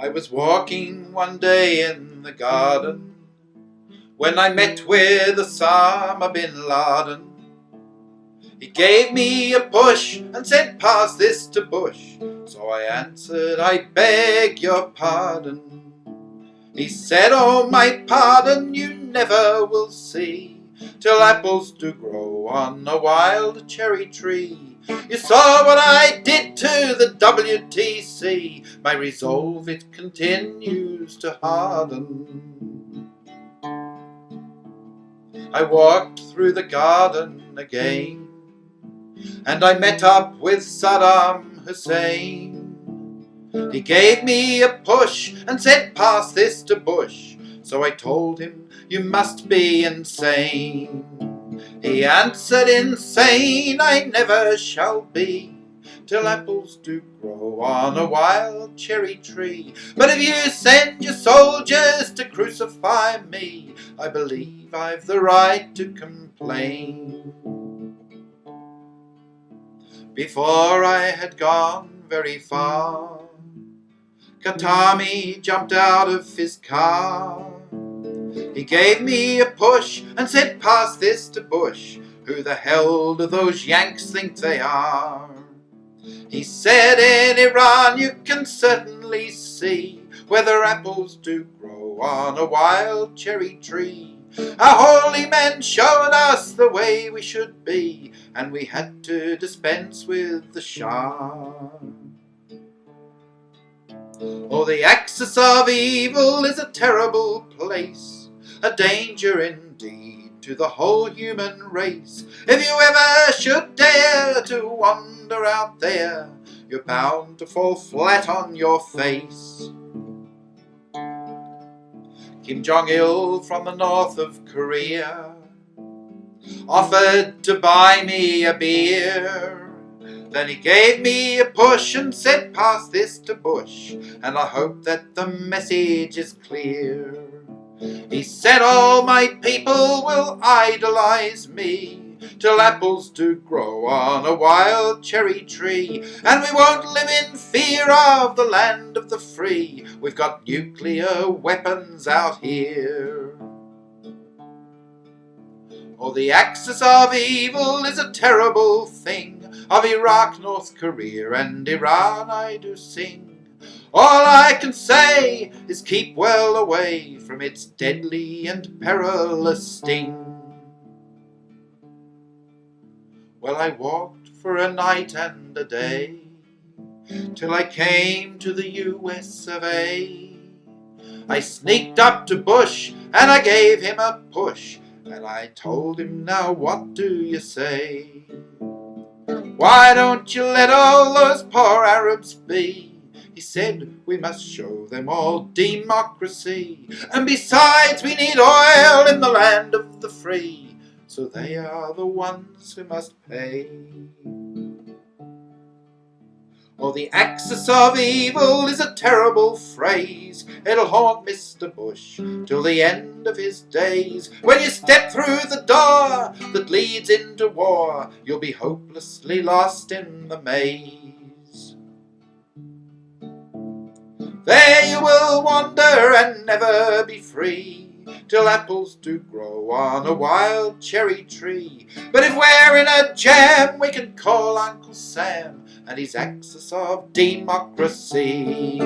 I was walking one day in the garden when I met with Osama Bin Laden. He gave me a push and said, "Pass this to Bush." So I answered, "I beg your pardon." He said, "Oh, my pardon you never will see, till apples do grow on a wild cherry tree. You saw what I did to the WTC. My resolve, it continues to harden." I walked through the garden again, and I met up with Saddam Hussein. He gave me a push and said, "Pass this to Bush." So I told him, "You must be insane." He answered, "Insane I never shall be, till apples do grow on a wild cherry tree. But if you send your soldiers to crucify me, I believe I've the right to complain." Before I had gone very far, Katami jumped out of his car. He gave me a push and said, "Pass this to Bush. Who the hell do those Yanks think they are?" He said, "In Iran you can certainly see whether apples do grow on a wild cherry tree. Our holy men showed us the way we should be, and we had to dispense with the Shah." Oh, the axis of evil is a terrible place, a danger indeed to the whole human race. If you ever should dare to wander out there, you're bound to fall flat on your face. Kim Jong-il from the north of Korea offered to buy me a beer. Then he gave me a push and said, "Pass this to Bush," and I hope that the message is clear. He said, "All my people will idolize me, till apples do grow on a wild cherry tree, and we won't live in fear of the land of the free. We've got nuclear weapons out here." Oh, the axis of evil is a terrible thing. Of Iraq, North Korea, and Iran I do sing. All I can say is keep well away from its deadly and perilous sting. Well, I walked for a night and a day, till I came to the US of A. I sneaked up to Bush and I gave him a push, and I told him, "Now what do you say? Why don't you let all those poor Arabs be?" He said, "We must show them all democracy, and besides we need oil in the land of the free, so they are the ones who must pay." Oh, the axis of evil is a terrible phrase. It'll haunt Mr. Bush till the end of his days. When you step through the door that leads into war, you'll be hopelessly lost in the maze. There you will wander and never be free, till apples do grow on a wild cherry tree. But if we're in a jam, we can call Uncle Sam and his axis of democracy.